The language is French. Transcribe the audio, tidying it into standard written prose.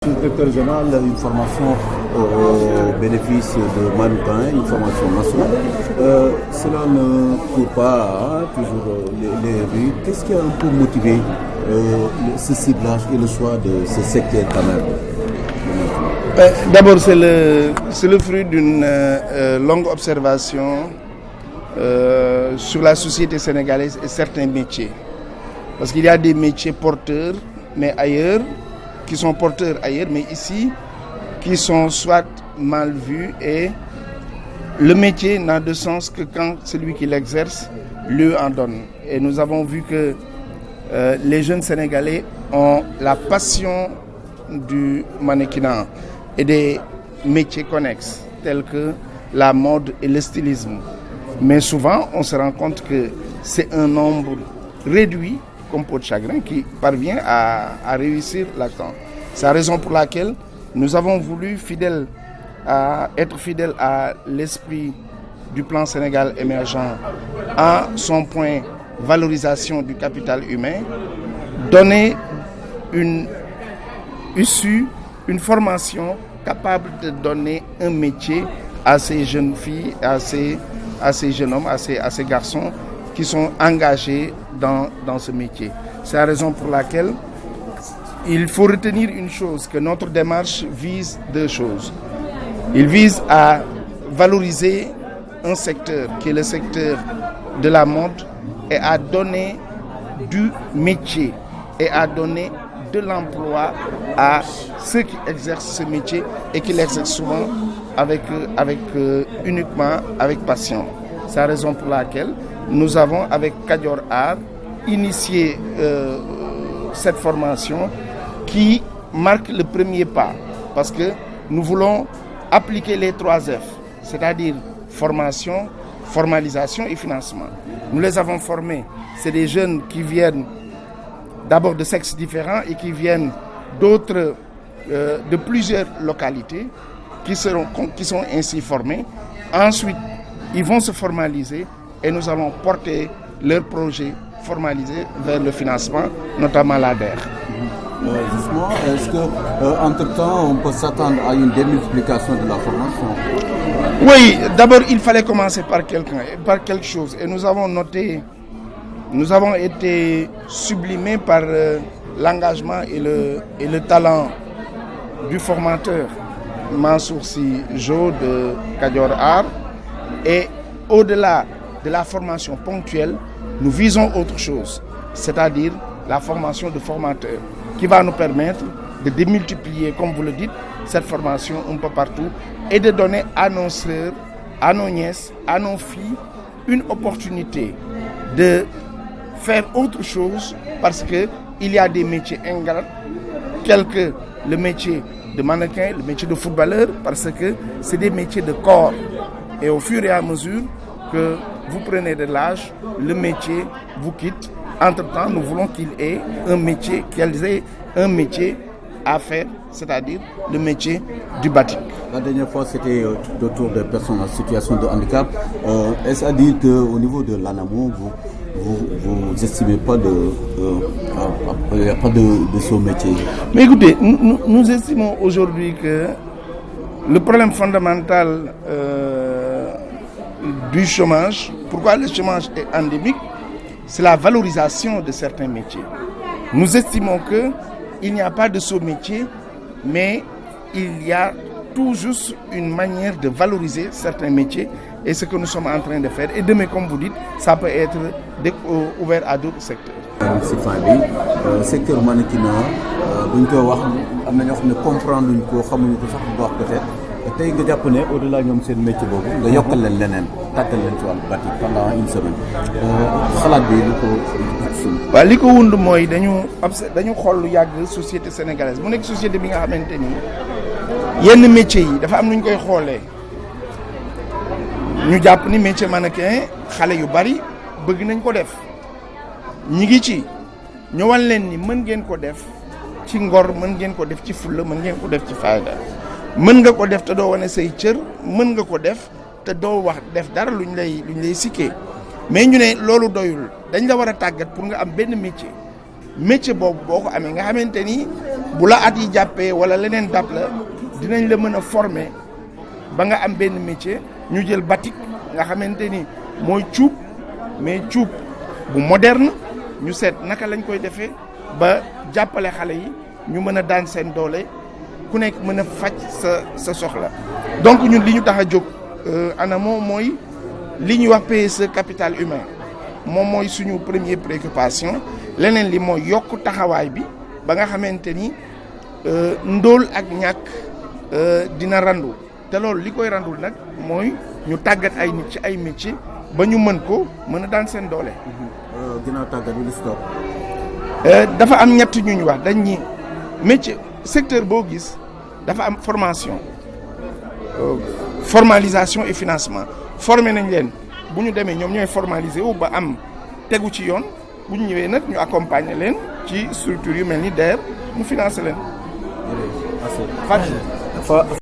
Directeur général, une formation au bénéfice de Manoukan, une formation nationale. Cela ne court pas toujours les rues. Qu'est-ce qui a un peu motivé ce ciblage et le choix de ce secteur quand même? D'abord, c'est le fruit d'une longue observation sur la société sénégalaise et certains métiers. Parce qu'il y a des métiers porteurs, mais ailleurs, qui sont porteurs ailleurs, mais ici, qui sont soit mal vus, et le métier n'a de sens que quand celui qui l'exerce lui en donne. Et nous avons vu que les jeunes Sénégalais ont la passion du mannequinat et des métiers connexes, tels que la mode et le stylisme. Mais souvent, on se rend compte que c'est un nombre réduit, comme peau de chagrin, qui parvient à réussir l'accent. C'est la raison pour laquelle nous avons voulu être fidèles à l'esprit du plan Sénégal émergent, à son point valorisation du capital humain, donner une issue, une formation capable de donner un métier à ces jeunes filles, à ces jeunes hommes, à ces garçons qui sont engagés dans ce métier. C'est la raison pour laquelle il faut retenir une chose, que notre démarche vise deux choses. Il vise à valoriser un secteur qui est le secteur de la mode et à donner du métier et à donner de l'emploi à ceux qui exercent ce métier et qui l'exercent souvent uniquement avec passion. C'est la raison pour laquelle nous avons, avec Kadior Art, initié cette formation qui marque le premier pas, parce que nous voulons appliquer les 3 F, c'est-à-dire formation, formalisation et financement. Nous les avons formés. C'est des jeunes qui viennent d'abord de sexes différents et qui viennent de plusieurs localités qui sont ainsi formés. Ensuite, ils vont se formaliser et nous allons porter leurs projets formalisés vers le financement, notamment l'ADER. Justement, est-ce qu'entre-temps, on peut s'attendre à une démultiplication de la formation? Oui, d'abord, il fallait commencer par quelque chose. Et nous avons été sublimés par l'engagement et le talent du formateur Mansour Sy Jo de Kadior Art. Et au-delà de la formation ponctuelle, nous visons autre chose, c'est-à-dire la formation de formateurs, qui va nous permettre de démultiplier, comme vous le dites, cette formation un peu partout et de donner à nos sœurs, à nos nièces, à nos filles une opportunité de faire autre chose, parce qu'il y a des métiers ingrats, tels que le métier de mannequin, le métier de footballeur, parce que c'est des métiers de corps. Et au fur et à mesure que vous prenez de l'âge, le métier vous quitte. Entre-temps, nous voulons qu'ils aient un métier à faire, c'est-à-dire le métier du batik. La dernière fois, c'était autour des personnes en situation de handicap. Est-ce à dire qu'au niveau de l'ANAMO, vous n'estimez pas il n'y a pas de ce métier? Mais écoutez, nous estimons aujourd'hui que le problème fondamental du chômage, pourquoi le chômage est endémique, c'est la valorisation de certains métiers. Nous estimons qu'il n'y a pas de sous-métier, mais il y a tout juste une manière de valoriser certains métiers, et ce que nous sommes en train de faire. Et demain, comme vous dites, ça peut être ouvert à d'autres secteurs. Si fin bi secteur mannequinat buñ ko wax am na ñoo xam ne comprendre luñ ko xamuñu ko sax bu baax peut-être tey nga jàpp ne au-delà ñoom seen métier boobu nga yokkal leen leneen tàggal leen ci wàllu batik pendant une semaine xalaat bi lu ko waaw li ko wund mooy dañu xool lu yàgg société sénégalaise mu nekk société bi nga xamante ni yenn métiers yi dafa am nu ñu koy xoolee. ñu jàpp ni métier mannequin xale yu bari bëgg nañ ko def ñi ngi ci ñëwal leen ni mën ngeen ko def ci ngor, mën ngeen ko def ci fulla, mën ngeen ko def ci fayda. Mën nga ko def te doo wane say cër, mën nga ko def te doo wax def dara luñ lay sikkee. Mais ñu ne loolu doyul dañ la war a tàggat pour nga am benn métier boobu boo ko amee nga xamante ni bu la at yi jàppee wala leneen dab la dinañ la mën a former ba nga am benn métier. ñu jël batik nga xamante ni mooy cuub mais cuub bu moderne ñu seet naka lañ koy defee ba jàppale xale yi ñu mën a daan seen doole ku nekk mën a faj sa soxla donc ñun li ñu tax a jóg ANAMO mooy li ñuy wax PSE capital humain moom mooy suñu première préoccupation leneen li mooy yokk taxawaay bi ba nga xamante ni ndóol ak ñàkk dina randu te loolu li koy randul nag mooy ñu tàggat ay nit ci ay métier ba ñu mën a daan seen doole. ginnaaw tàggat bi li stop. dafa am ñett ñu wax dañ ñi métier secteur boo gis dafa am formation formalisation et financement formé nañ leen bu ñu demee ñoom ñooy formaliser wu ba am tegu ci yoon bu ñu ñëwee nag ñu accompagner leen ci structure yu mel ni DER mu financer leen. dafa